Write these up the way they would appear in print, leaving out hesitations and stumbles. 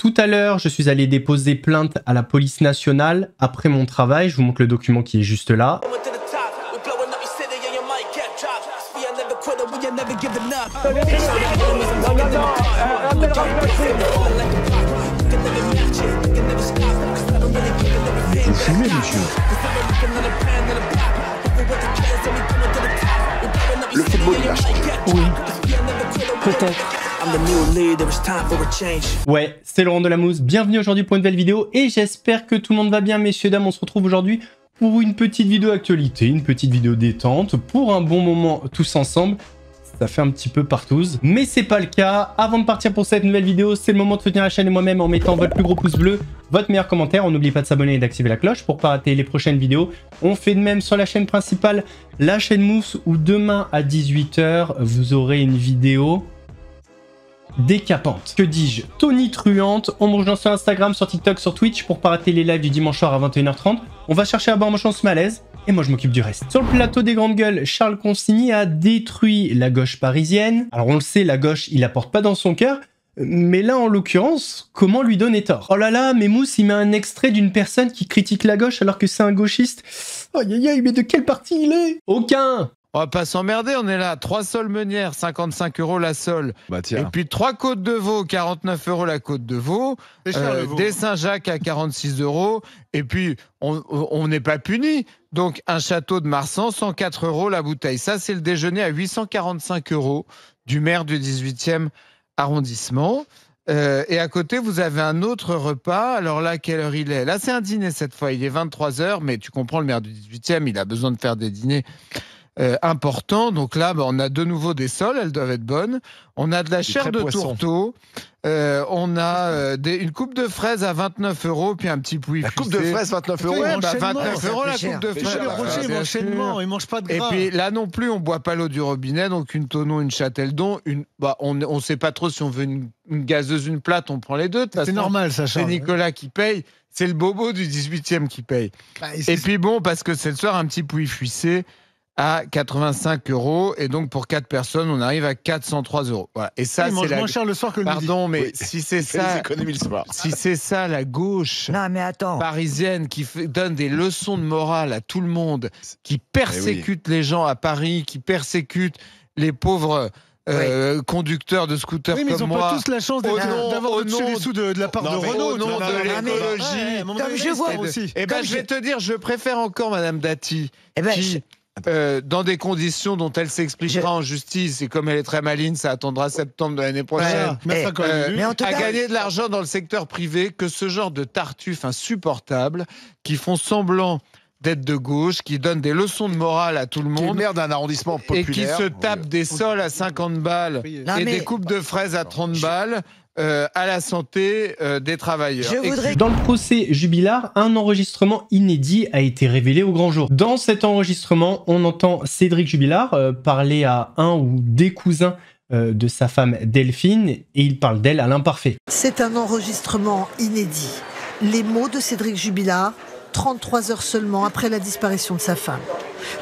tout à l'heure, je suis allé déposer plainte à la police nationale après mon travail. Je vous montre le document qui est juste là. Vous fumez, monsieur? Le football, il a changé. Oui, peut-être. Ouais, c'est Laurent Delamousse, bienvenue aujourd'hui pour une nouvelle vidéo et j'espère que tout le monde va bien, messieurs, dames. On se retrouve aujourd'hui pour une petite vidéo actualité, une petite vidéo détente, pour un bon moment tous ensemble. Ça fait un petit peu partouze, mais c'est pas le cas. Avant de partir pour cette nouvelle vidéo, c'est le moment de soutenir la chaîne et moi-même en mettant votre plus gros pouce bleu, votre meilleur commentaire. On n'oublie pas de s'abonner et d'activer la cloche pour pas rater les prochaines vidéos. On fait de même sur la chaîne principale, la chaîne Mousse, où demain à 18 h, vous aurez une vidéo décapante. Que dis-je? tonitruante. On me rejoint sur Instagram, sur TikTok, sur Twitch pour pas rater les lives du dimanche soir à 21 h 30. On va chercher à bord chance malaise. Et moi je m'occupe du reste. Sur le plateau des grandes gueules, Charles Consigny a détruit la gauche parisienne. Alors on le sait, la gauche, il la porte pas dans son cœur. Mais là, en l'occurrence, comment lui donner tort? Oh là là, mais Mousse, il met un extrait d'une personne qui critique la gauche alors que c'est un gauchiste. Aïe aïe aïe, mais de quel parti il est? Aucun. On va pas s'emmerder, on est là. 3 sols meunières, 55 € la sole. Bah tiens. Et puis 3 côtes de veau, 49 € la côte de veau. Des Saint-Jacques à 46 €. Et puis, on n'est pas puni. Donc, un château de Marsan, 104 € la bouteille. Ça, c'est le déjeuner à 845 € du maire du 18e arrondissement. Et à côté, vous avez un autre repas. Alors là, quelle heure il est? Là, c'est un dîner cette fois. Il est 23 h, mais tu comprends, le maire du 18e, il a besoin de faire des dîners important. Donc là, on a de nouveau des sols, elles doivent être bonnes. On a de la chair de tourteau. On a une coupe de fraises à 29 €, puis un petit poulet La coupe de fricé. fraises, 29 €. Ouais, Ouais, 29 € la coupe de fraises. Roger, Bien l'enchaînement, sûr. il mange pas de Et gras. puis là non plus, on boit pas l'eau du robinet, donc une tonneau, une châteldon, on sait pas trop si on veut une gazeuse, une plate, on prend les deux. C'est normal, ça, C'est Charles. Nicolas qui paye, c'est le bobo du 18e qui paye. Bah, Et puis bon, parce que c'est le soir, un petit poulet fuissé à 85 €, et donc pour 4 personnes, on arrive à 403 €. Voilà. Et ça, il mange c'est moins cher le soir que le midi. Pardon, mais Oui. si c'est Fais des ça, économies le soir. si c'est ça la gauche Non, mais attends. parisienne qui donne des leçons de morale à tout le monde, qui persécute les gens à Paris, qui persécute les pauvres conducteurs de scooters Oui, mais ils comme n'ont moi. pas tous la chance d'avoir reçu les sous de la part de Renault. Au nom de l'écologie. Comme je vois aussi. Eh ben, je vais te dire, je préfère encore Madame Dati, Eh ben, qui, dans des conditions dont elle s'expliquera en justice, et comme elle est très maligne, ça attendra septembre de l'année prochaine, Mettre un collier. mais en tout à cas, gagner de l'argent dans le secteur privé, que ce genre de tartuffes insupportables qui font semblant d'être de gauche, qui donnent des leçons de morale à tout le Qui est le monde maire d'un arrondissement et populaire. qui se tapent des sols à 50 balles Non, et mais- des coupes de fraises à 30 balles à la santé des travailleurs. je voudrais. Dans le procès Jubilard, un enregistrement inédit a été révélé au grand jour. Dans cet enregistrement, on entend Cédric Jubilard parler à un ou des cousins de sa femme Delphine, et il parle d'elle à l'imparfait. C'est un enregistrement inédit. Les mots de Cédric Jubilard, 33 heures seulement après la disparition de sa femme.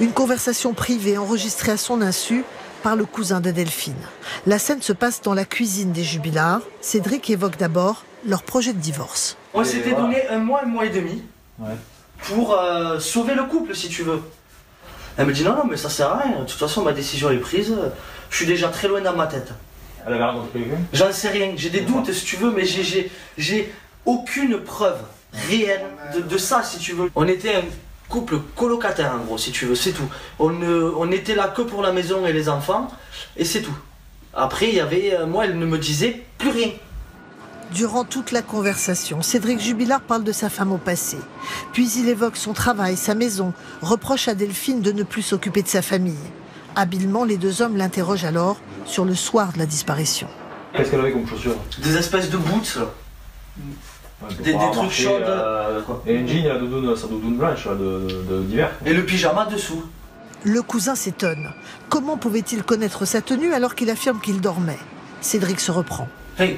Une conversation privée enregistrée à son insu par le cousin de Delphine. La scène se passe dans la cuisine des Jubilards. Cédric évoque d'abord leur projet de divorce. On s'était donné un mois et demi pour sauver le couple, si tu veux. Elle me dit non, mais ça sert à rien. De toute façon, ma décision est prise. Je suis déjà très loin dans ma tête. Elle avait rencontré quelqu'un? J'en sais rien. J'ai des doutes, si tu veux, mais j'ai aucune preuve réelle de ça, si tu veux. On était un couple colocataire, en gros, si tu veux, c'est tout. On était là que pour la maison et les enfants, et c'est tout. Après, il y avait, moi, elle ne me disait plus rien. Durant toute la conversation, Cédric Jubilard parle de sa femme au passé. Puis il évoque son travail, sa maison, reproche à Delphine de ne plus s'occuper de sa famille. Habilement, les deux hommes l'interrogent alors sur le soir de la disparition. Qu'est-ce qu'elle avait comme chaussures? Des espèces de boots, là. Des trucs chauds. Et une jean, sa doudoune blanche d'hiver. Et le pyjama dessous. Le cousin s'étonne. Comment pouvait-il connaître sa tenue alors qu'il affirme qu'il dormait? Cédric se reprend. Hey,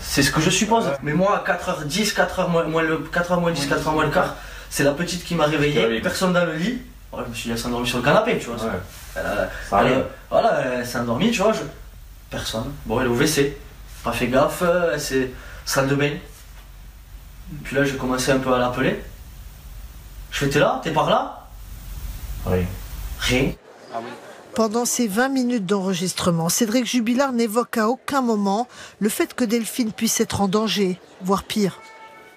c'est ce que je suppose. Mais moi, à 4h10, 4h moins 10, 4h moins le quart, c'est la petite qui m'a réveillé, personne dans le lit. Voilà, je me suis dit, elle s'est endormie sur le canapé, tu vois. Elle s'est endormie, tu vois. Personne. Bon, elle est au WC. Pas fait gaffe, salle de bain. Puis là, j'ai commencé un peu à l'appeler. Je fais, t'es là? T'es par là? Rien. Rien. Pendant ces 20 minutes d'enregistrement, Cédric Jubilard n'évoque à aucun moment le fait que Delphine puisse être en danger, voire pire.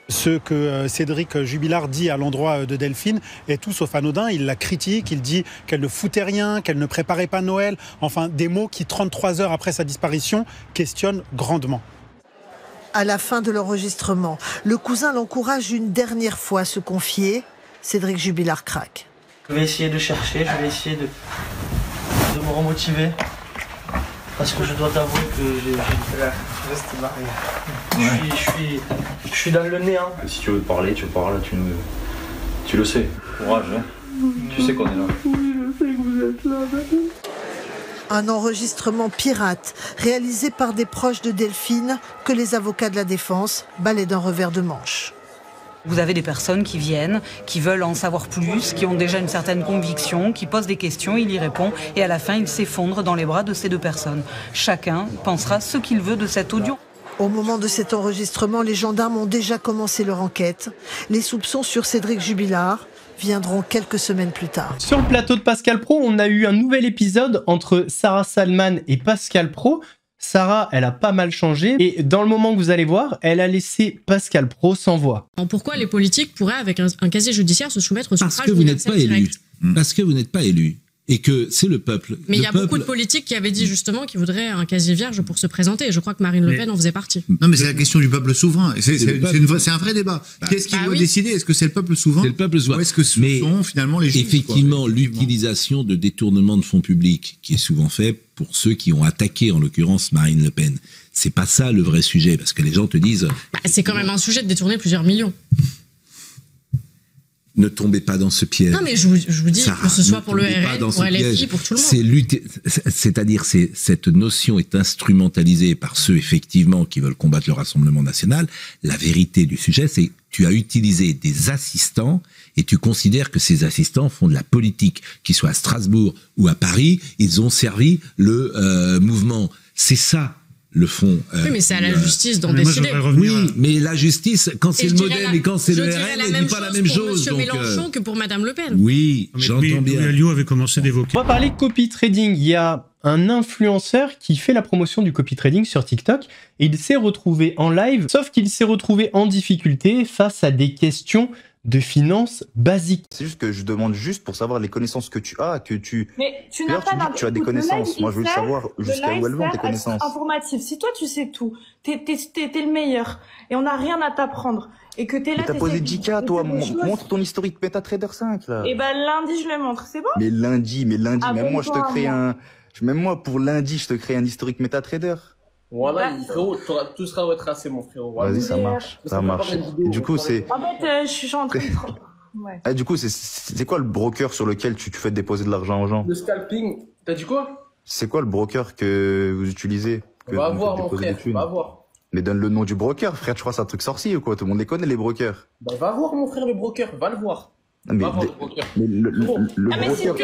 Ce que Cédric Jubilard dit à l'endroit de Delphine est tout sauf anodin. Il la critique, il dit qu'elle ne foutait rien, qu'elle ne préparait pas Noël. Enfin, des mots qui, 33 heures après sa disparition, questionnent grandement. À la fin de l'enregistrement, le cousin l'encourage une dernière fois à se confier. Cédric Jubilard craque. Je vais essayer de chercher, je vais essayer de me remotiver. Parce que je dois t'avouer que je suis dans le néant. Si tu veux parler, tu parles, tu le sais. Courage, hein. Tu sais qu'on est là. Oui, je sais que vous êtes là. Un enregistrement pirate réalisé par des proches de Delphine que les avocats de la défense balaient d'un revers de manche. Vous avez des personnes qui viennent, qui veulent en savoir plus, qui ont déjà une certaine conviction, qui posent des questions, il y répond, et à la fin, il s'effondre dans les bras de ces deux personnes. Chacun pensera ce qu'il veut de cet audio. Au moment de cet enregistrement, les gendarmes ont déjà commencé leur enquête. Les soupçons sur Cédric Jubilard viendront quelques semaines plus tard. Sur le plateau de Pascal Praud, on a eu un nouvel épisode entre Sarah Salman et Pascal Praud. Sarah, elle a pas mal changé et dans le moment que vous allez voir, elle a laissé Pascal Praud sans voix. Pourquoi les politiques pourraient, avec un casier judiciaire, se soumettre au suffrage Parce que vous n'êtes pas élu. direct. Parce que vous n'êtes pas élu. Et que c'est le peuple. Mais il y a beaucoup de politiques qui avaient dit justement qu'ils voudraient un casier vierge pour se présenter. Et je crois que Marine Le Pen en faisait partie. Non, mais c'est la question du peuple souverain. C'est un vrai débat. Qu'est-ce qui doit décider? Est-ce que c'est le peuple souverain? C'est le peuple souverain. Ou est-ce que ce sont finalement les juges? Effectivement, l'utilisation de détournement de fonds publics, qui est souvent fait pour ceux qui ont attaqué, en l'occurrence, Marine Le Pen. C'est pas ça le vrai sujet, parce que les gens te disent... C'est quand même un sujet de détourner plusieurs millions. Ne tombez pas dans ce piège. Non, mais je vous dis, Sarah, que ce soit pour le RN, pour LFI, piège. pour tout le monde. C'est-à-dire, cette notion est instrumentalisée par ceux, effectivement, qui veulent combattre le Rassemblement national. La vérité du sujet, c'est que tu as utilisé des assistants et tu considères que ces assistants font de la politique. Qu'ils soient à Strasbourg ou à Paris, ils ont servi le mouvement. C'est ça. Le fond. Oui, mais c'est à la justice d'en décider. Oui, mais la justice, quand c'est le Modem et quand c'est le RN, elle ne dit pas la même chose. Pour M. Mélenchon que pour Mme Le Pen. Oui, j'entends bien. Alliot avait commencé d'évoquer. On va parler copy trading. Il y a un influenceur qui fait la promotion du copy trading sur TikTok et il s'est retrouvé en live, sauf qu'il s'est retrouvé en difficulté face à des questions de finances basiques. C'est juste que je demande juste pour savoir les connaissances que tu as, que tu... Mais tu n'as pas tu dis que tu as des connaissances. Moi, je veux savoir jusqu'à où elles vont, tes connaissances. Informatif. Si toi, tu sais tout, t'es le meilleur, et on n'a rien à t'apprendre, et que t'es là... T'as posé 10K, toi, montre ton historique MetaTrader 5, là. Et ben, lundi, je le montre, c'est bon? Mais lundi, même moi, je te crée même moi, pour lundi, je te crée un historique MetaTrader. Voilà, frérot, tout sera retracé, mon frérot. Vas-y, ça marche, ça marche. Du coup, c'est... En fait, je suis en train de... Ouais. Ah, du coup, c'est quoi le broker sur lequel tu fais déposer de l'argent aux gens? Le scalping, t'as dit quoi? C'est quoi le broker que vous utilisez? Va voir, mon frère, va voir. Mais donne le nom du broker, frère, tu crois que c'est un truc sorcier ou quoi? Tout le monde les connaît, les brokers. Bah, va voir, mon frère, le broker, va le voir. Mais le broker,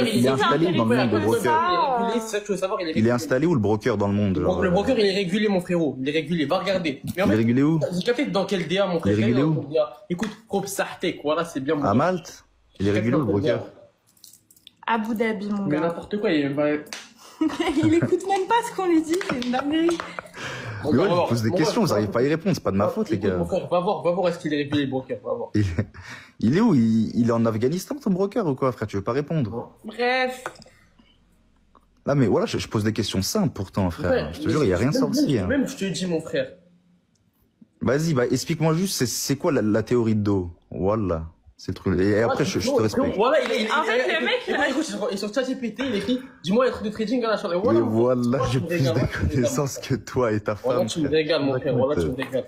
il est installé dans le monde, le broker. C'est ça que tu veux savoir, il est installé où, le broker, dans le monde? Donc, le broker, il est régulé, mon frérot. Il est régulé, va regarder. Il est régulé où? J'ai capté dans quel DA, mon frère? Il est régulé où? Écoute, voilà, c'est bien. À Malte? Il est régulé où, le broker? Abu Dhabi, mon gars. Mais n'importe quoi, il écoute même pas ce qu'on lui dit, c'est une dinguerie. Mais ouais, il pose des questions, vous n'arrivez pas à y répondre, c'est pas de ma faute, les gars. Va voir, est-ce qu'il est régulé, le broker, va voir. Il est où? Il est en Afghanistan, ton broker, ou quoi, frère? Tu veux pas répondre? Bref. Là, mais voilà, je pose des questions simples, pourtant, frère. Ouais, je te jure, il n'y a rien sorti. Même, je te dis, mon frère. Vas-y, explique-moi juste, c'est quoi la théorie de dos? Voilà. C'est le truc. Et après, je te respecte. Voilà, en fait, le mec, écoute, sur ChatGPT, il écrit, dis-moi les trucs de trading à la chambre. Mais voilà, j'ai plus de connaissances que toi et ta femme. Voilà, tu me régales, mon frère. Voilà, tu me régales.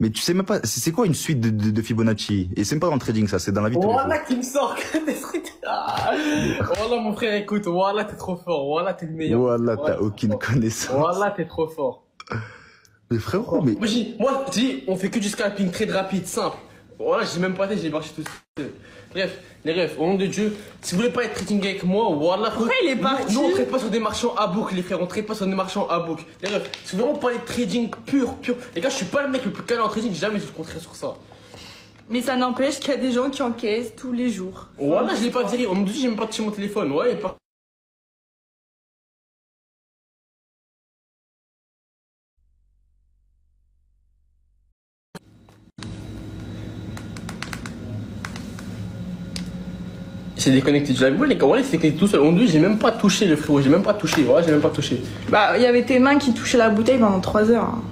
Mais tu sais même pas, c'est quoi une suite de Fibonacci? Et c'est même pas dans le trading, ça, c'est dans la vie de tous les jours. Voilà, qui me sort des trucs. Voilà, mon frère, écoute, voilà, t'es trop fort. Voilà, t'es le meilleur. Voilà, t'as aucune connaissance. Voilà, t'es trop fort. Mais frérot, mais... Moi, je dis, on fait que du scalping trade rapide, simple. Voilà, j'ai même pas été, j'ai marché tout seul. Bref, les refs, au nom de Dieu, si vous voulez pas être trading avec moi, voilà. Pourquoi il est parti? Nous, on traite pas sur des marchands à book, les frères, on traite pas sur des marchands à book. Les refs, si vous voulez vraiment parler de trading pur. Les gars, je suis pas le mec le plus calé en trading, j'ai jamais vu le contraire sur ça. Mais ça n'empêche qu'il y a des gens qui encaissent tous les jours. Voilà, je l'ai pas viré. On me dit, j'ai même pas touché mon téléphone. Ouais, et pas. C'est déconnecté du live. Ouais, les gars, voilà, c'est déconnecté tout seul. On me dit, j'ai même pas touché le frérot, j'ai même pas touché. Voilà, j'ai même pas touché. Bah, il y avait tes mains qui touchaient la bouteille pendant 3 heures. Hein.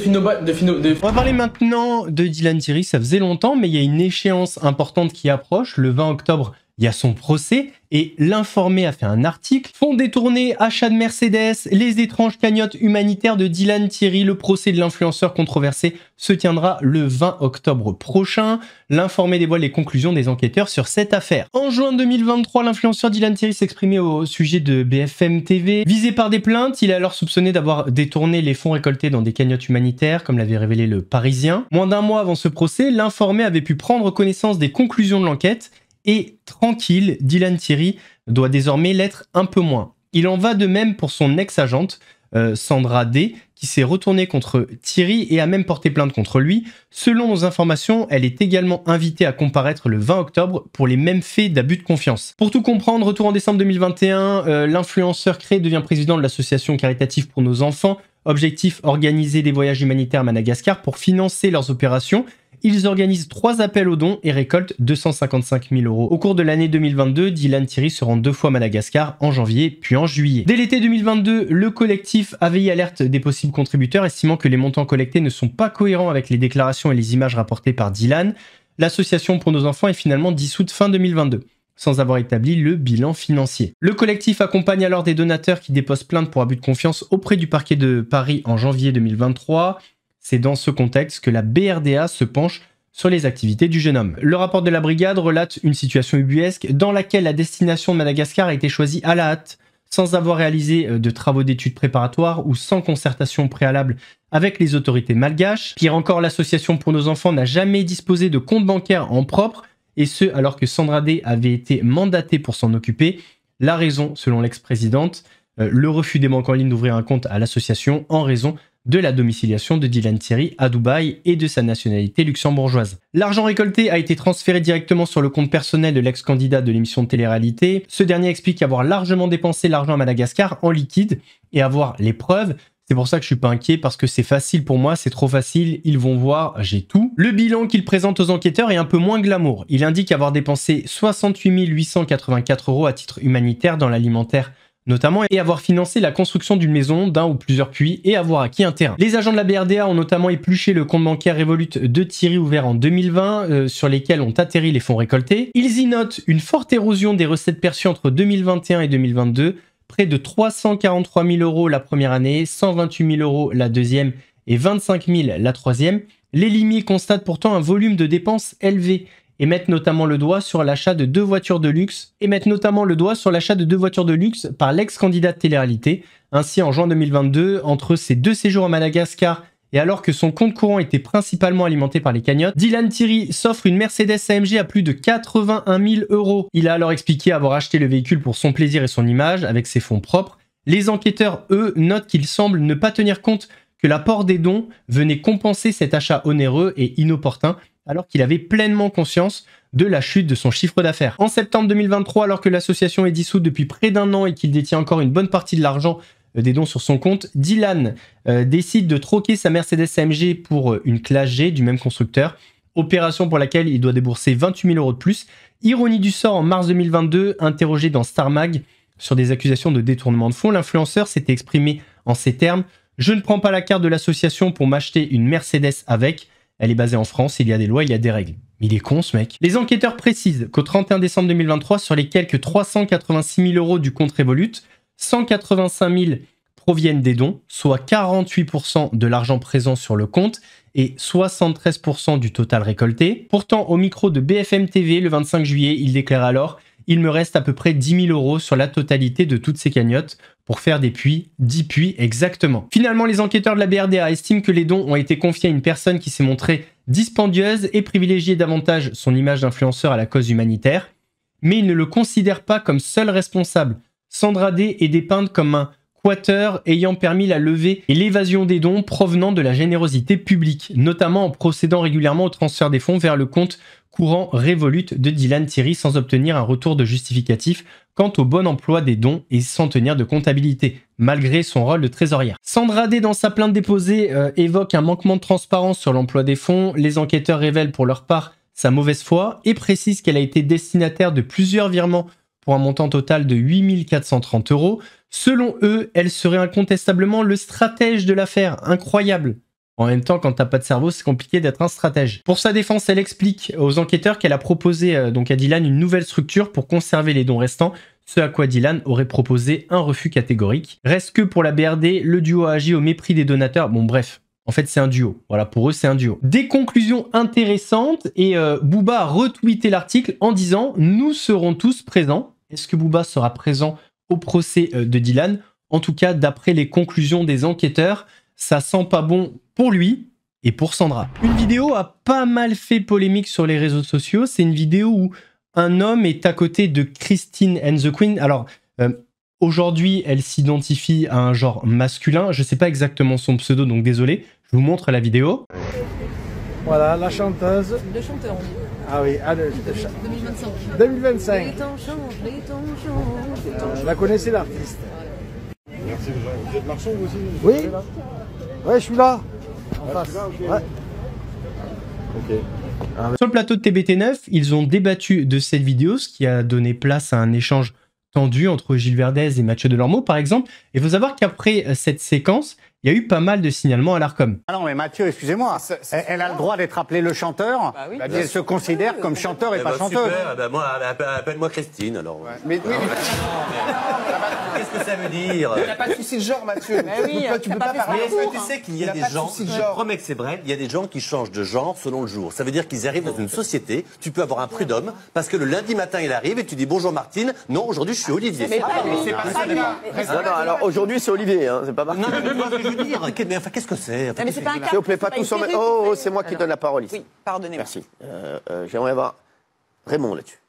On va parler maintenant de Dylan Thierry, ça faisait longtemps, mais il y a une échéance importante qui approche. Le 20 octobre, il y a son procès et l'Informé a fait un article. Fonds détournés, achat de Mercedes, les étranges cagnottes humanitaires de Dylan Thierry. Le procès de l'influenceur controversé se tiendra le 20 octobre prochain. L'Informé dévoile les conclusions des enquêteurs sur cette affaire. En juin 2023, l'influenceur Dylan Thierry s'exprimait au sujet de BFM TV. Visé par des plaintes, il est alors soupçonné d'avoir détourné les fonds récoltés dans des cagnottes humanitaires, comme l'avait révélé le Parisien. Moins d'un mois avant ce procès, l'Informé avait pu prendre connaissance des conclusions de l'enquête. Et tranquille, Dylan Thierry doit désormais l'être un peu moins. Il en va de même pour son ex-agente, Sandra D, qui s'est retournée contre Thierry et a même porté plainte contre lui. Selon nos informations, elle est également invitée à comparaître le 20 octobre pour les mêmes faits d'abus de confiance. Pour tout comprendre, retour en décembre 2021, l'influenceur créé devient président de l'association caritative pour nos enfants. Objectif, organiser des voyages humanitaires à Madagascar pour financer leurs opérations. Ils organisent 3 appels aux dons et récoltent 255 000 €. Au cours de l'année 2022, Dylan Thierry se rend 2 fois à Madagascar, en janvier puis en juillet. Dès l'été 2022, le collectif AVI alerte des possibles contributeurs, estimant que les montants collectés ne sont pas cohérents avec les déclarations et les images rapportées par Dylan. L'association pour nos enfants est finalement dissoute fin 2022. Sans avoir établi le bilan financier. Le collectif accompagne alors des donateurs qui déposent plainte pour abus de confiance auprès du parquet de Paris en janvier 2023. C'est dans ce contexte que la BRDA se penche sur les activités du jeune homme. Le rapport de la brigade relate une situation ubuesque dans laquelle la destination de Madagascar a été choisie à la hâte, sans avoir réalisé de travaux d'études préparatoires ou sans concertation préalable avec les autorités malgaches. Pire encore, l'association pour nos enfants n'a jamais disposé de compte bancaire en propre, et ce alors que Sandra D avait été mandatée pour s'en occuper. La raison, selon l'ex-présidente, le refus des banques en ligne d'ouvrir un compte à l'association en raison de la domiciliation de Dylan Thierry à Dubaï et de sa nationalité luxembourgeoise. L'argent récolté a été transféré directement sur le compte personnel de l'ex-candidat de l'émission de télé-réalité. Ce dernier explique avoir largement dépensé l'argent à Madagascar en liquide et avoir les preuves. C'est pour ça que je suis pas inquiet, parce que c'est facile pour moi, c'est trop facile, ils vont voir, j'ai tout. Le bilan qu'il présente aux enquêteurs est un peu moins glamour. Il indique avoir dépensé 68 884 € à titre humanitaire dans l'alimentaire notamment, et avoir financé la construction d'une maison, d'un ou plusieurs puits, et avoir acquis un terrain. Les agents de la BRDA ont notamment épluché le compte bancaire Revolut de Thierry ouvert en 2020, sur lesquels ont atterri les fonds récoltés. Ils y notent une forte érosion des recettes perçues entre 2021 et 2022, près de 343 000 € la première année, 128 000 € la deuxième et 25 000 la troisième. Les limiers constatent pourtant un volume de dépenses élevé et mettent notamment le doigt sur l'achat de 2 voitures de luxe par l'ex-candidat de télé-réalité. Ainsi, en juin 2022, entre ses 2 séjours à Madagascar et alors que son compte courant était principalement alimenté par les cagnottes, Dylan Thierry s'offre une Mercedes AMG à plus de 81 000 €. Il a alors expliqué avoir acheté le véhicule pour son plaisir et son image, avec ses fonds propres. Les enquêteurs, eux, notent qu'il semble ne pas tenir compte que l'apport des dons venait compenser cet achat onéreux et inopportun, alors qu'il avait pleinement conscience de la chute de son chiffre d'affaires. En septembre 2023, alors que l'association est dissoute depuis près d'1 an et qu'il détient encore une bonne partie de l'argent des dons sur son compte, Dylan décide de troquer sa Mercedes AMG pour une Classe G du même constructeur, opération pour laquelle il doit débourser 28 000 € de plus. Ironie du sort, en mars 2022, interrogé dans Star Mag sur des accusations de détournement de fonds, l'influenceur s'était exprimé en ces termes: « Je ne prends pas la carte de l'association pour m'acheter une Mercedes avec. Elle est basée en France, il y a des lois, il y a des règles. » Il est con ce mec. Les enquêteurs précisent qu'au 31 décembre 2023, sur les quelques 386 000 € du compte Revolut, 185 000 proviennent des dons, soit 48% de l'argent présent sur le compte et 73% du total récolté. Pourtant, au micro de BFM TV, le 25 juillet, il déclare alors: Il me reste à peu près 10 000 € sur la totalité de toutes ces cagnottes pour faire des puits, 10 puits exactement. Finalement, les enquêteurs de la BRDA estiment que les dons ont été confiés à une personne qui s'est montrée dispendieuse et privilégiait davantage son image d'influenceur à la cause humanitaire, mais ils ne le considèrent pas comme seul responsable. Sandra D est dépeinte comme un quateur ayant permis la levée et l'évasion des dons provenant de la générosité publique, notamment en procédant régulièrement au transfert des fonds vers le compte courant Revolut de Dylan Thierry sans obtenir un retour de justificatif quant au bon emploi des dons et sans tenir de comptabilité, malgré son rôle de trésorière. Sandra D, dans sa plainte déposée, évoque un manquement de transparence sur l'emploi des fonds. Les enquêteurs révèlent pour leur part sa mauvaise foi et précisent qu'elle a été destinataire de plusieurs virements pour un montant total de 8 430 €. Selon eux, elle serait incontestablement le stratège de l'affaire. Incroyable. En même temps, quand t'as pas de cerveau, c'est compliqué d'être un stratège. Pour sa défense, elle explique aux enquêteurs qu'elle a proposé donc à Dylan une nouvelle structure pour conserver les dons restants, ce à quoi Dylan aurait proposé un refus catégorique. Reste que pour la BRD, le duo a agi au mépris des donateurs. Bon bref, en fait c'est un duo. Voilà, pour eux c'est un duo. Des conclusions intéressantes et Booba a retweeté l'article en disant « Nous serons tous présents ». Est-ce que Booba sera présent au procès de Dylan? En tout cas, d'après les conclusions des enquêteurs, ça sent pas bon pour lui et pour Sandra. Une vidéo a pas mal fait polémique sur les réseaux sociaux. C'est une vidéo où un homme est à côté de Christine and the Queen. Alors, aujourd'hui, elle s'identifie à un genre masculin. Je sais pas exactement son pseudo, donc désolé. Je vous montre la vidéo. Voilà, la chanteuse. Le chanteur, on dit. Ah oui, 2025. 2025. Les temps changent, les temps changent, les temps changent. La connaissez l'artiste? Merci, vous êtes marchand vous aussi? Oui. Ouais, je suis là. En face. Ouais. Ok. Sur le plateau de TBT9, ils ont débattu de cette vidéo, ce qui a donné place à un échange tendu entre Gilles Verdez et Mathieu Delormeau, par exemple. Et il faut savoir qu'après cette séquence, il y a eu pas mal de signalements à l'Arcom. Ah non, mais Mathieu, excusez-moi, elle a le droit d'être appelée le chanteur. Bah oui, elle se considère comme chanteur et pas chanteuse. Super, bah moi, appelle-moi Christine, alors. Ouais. Mais qu'est-ce que ça veut dire? Il n'y a pas de souci de genre, Mathieu. Tu peux pas parler. Mais tu sais qu'il y a des gens, je promets que c'est vrai, il y a des gens qui changent de genre selon le jour. Ça veut dire qu'ils arrivent dans une société, tu peux avoir un prud'homme, parce que le lundi matin, il arrive et tu dis bonjour Martine, non, aujourd'hui je suis Olivier. Mais c'est pas ça. Non, alors aujourd'hui c'est Olivier, hein, c'est pas Martine. Non, mais tu vois ce que je veux dire. Mais enfin, qu'est-ce que c'est? Mais c'est pas un cas. S'il vous plaît, pas tous en même temps. Oh, c'est moi qui donne la parole ici. Oui, pardonnez-moi. Merci. J'aimerais avoir Raymond là-dessus.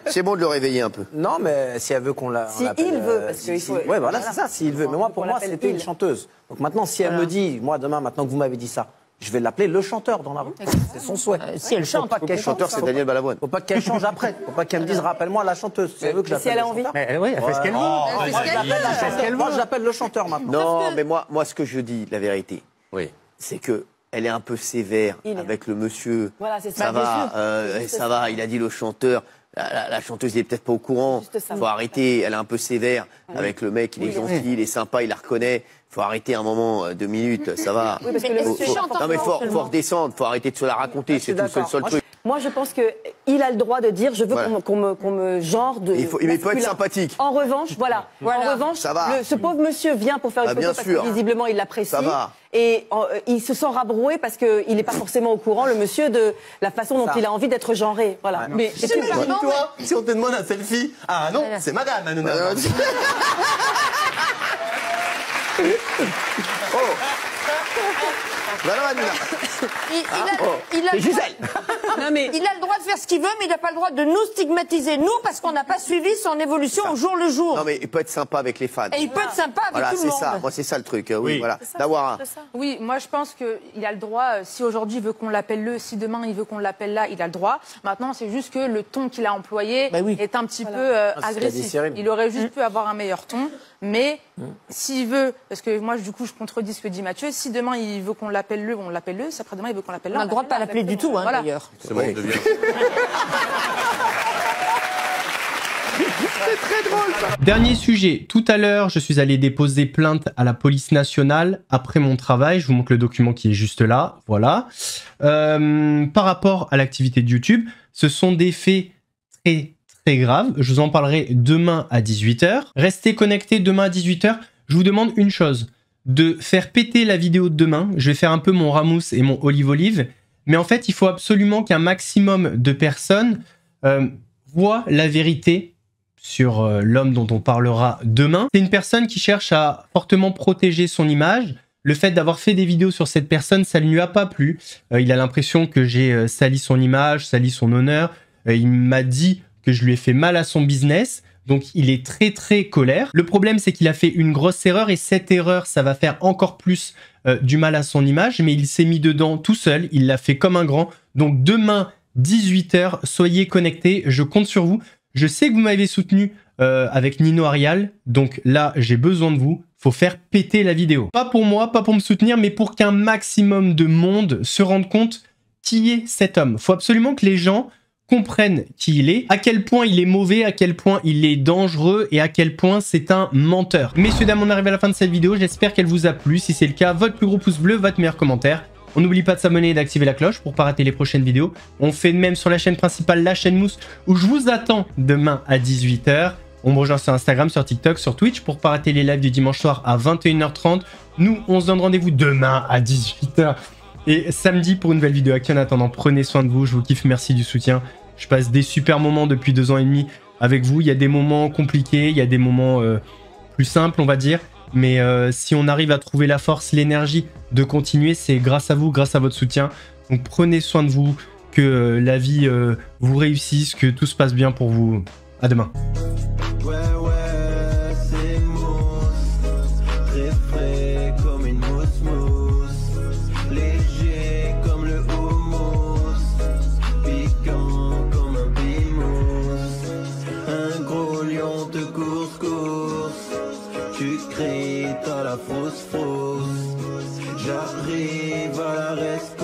C'est bon de le réveiller un peu. Non, mais si elle veut qu'on la. Si il veut, parce qu'il faut. Ouais, voilà, c'est ça, s'il veut. Mais moi, pour moi, c'était une chanteuse. Donc maintenant, si elle me dit, moi, demain, maintenant que vous m'avez dit ça, je vais l'appeler le chanteur dans la rue. C'est son souhait. Si elle chante, le chanteur, c'est Daniel Balavoine. Faut pas qu'elle change après. Faut pas qu'elle me dise, rappelle-moi la chanteuse. Si elle veut que si elle a envie. Mais oui, elle fait ce qu'elle veut. Elle fait ce qu'elle veut. Moi, j'appelle le chanteur maintenant. Non, mais moi, ce que je dis, la vérité, c'est que elle est un peu sévère avec le monsieur. Voilà, c'est ça. Ça va, il a dit le chanteur. La chanteuse n'est peut-être pas au courant. Faut arrêter. Elle est un peu sévère avec le mec. Il est gentil, il est sympa, il la reconnaît. Faut arrêter un moment, 2 minutes, ça va. Oui, parce que le monsieur chante. Non mais faut redescendre. Faut arrêter de se la raconter. C'est tout le seul truc. Moi, je pense qu'il a le droit de dire, je veux qu'on me genre de. Il faut être sympatique. En revanche, En revanche, ce pauvre monsieur vient pour faire une photo parce que visiblement il l'apprécie. Ça va. Et il se sent rabroué parce qu'il n'est pas forcément au courant, le monsieur, de la façon dont il a envie d'être genré. Voilà. Mais toi, si on te demande un selfie, ah non, c'est madame, Hanouna. Il a le droit de faire ce qu'il veut, mais il n'a pas le droit de nous stigmatiser, nous, parce qu'on n'a pas suivi son évolution au jour le jour. Non, mais il peut être sympa avec les fans. Et il peut être sympa avec tout le monde. Voilà, c'est ça. Moi, c'est ça le truc. Oui, voilà. D'avoir Oui, moi, je pense qu'il a le droit, si aujourd'hui il veut qu'on l'appelle le, si demain il veut qu'on l'appelle là, il a le droit. Maintenant, c'est juste que le ton qu'il a employé est un petit peu agressif. Il aurait juste pu avoir un meilleur ton. Mais s'il veut, parce que moi du coup je contredis ce que dit Mathieu, si demain il veut qu'on l'appelle le, on l'appelle le, si après demain il veut qu'on l'appelle là, on a le droit de pas l'appeler du tout, d'ailleurs. C'est bon, on devient. C'est très drôle ça. Dernier sujet, tout à l'heure je suis allé déposer plainte à la police nationale après mon travail, je vous montre le document qui est juste là, voilà. Par rapport à l'activité de YouTube, ce sont des faits très grave. Je vous en parlerai demain à 18 h. Restez connectés demain à 18 h. Je vous demande une chose, de faire péter la vidéo de demain. Je vais faire un peu mon Ramous et mon Olive, Mais en fait, il faut absolument qu'un maximum de personnes voient la vérité sur l'homme dont on parlera demain. C'est une personne qui cherche à fortement protéger son image. Le fait d'avoir fait des vidéos sur cette personne, ça ne lui a pas plu. Il a l'impression que j'ai sali son image, sali son honneur. Il m'a dit que je lui ai fait mal à son business. Donc il est très très colère. Le problème, c'est qu'il a fait une grosse erreur et cette erreur, ça va faire encore plus du mal à son image. Mais il s'est mis dedans tout seul. Il l'a fait comme un grand. Donc demain, 18 h, soyez connectés. Je compte sur vous. Je sais que vous m'avez soutenu avec Nino Arial. Donc là, j'ai besoin de vous. Faut faire péter la vidéo. Pas pour moi, pas pour me soutenir, mais pour qu'un maximum de monde se rende compte qui est cet homme. Faut absolument que les gens comprennent qui il est, à quel point il est mauvais, à quel point il est dangereux et à quel point c'est un menteur. Messieurs, dames, on arrive à la fin de cette vidéo. J'espère qu'elle vous a plu. Si c'est le cas, votre plus gros pouce bleu, votre meilleur commentaire. On n'oublie pas de s'abonner et d'activer la cloche pour ne pas rater les prochaines vidéos. On fait de même sur la chaîne principale, la chaîne Mousse, où je vous attends demain à 18 h. On me rejoint sur Instagram, sur TikTok, sur Twitch pour ne pas rater les lives du dimanche soir à 21 h 30. Nous, on se donne rendez-vous demain à 18 h et samedi pour une nouvelle vidéo actu. En attendant, prenez soin de vous. Je vous kiffe. Merci du soutien. Je passe des super moments depuis 2 ans et demi avec vous. Il y a des moments compliqués, il y a des moments plus simples, on va dire. Mais si on arrive à trouver la force, l'énergie de continuer, c'est grâce à vous, grâce à votre soutien. Donc prenez soin de vous, que la vie vous réussisse, que tout se passe bien pour vous. À demain. Tu cries, t'as la fausse, j'arrive à la rester.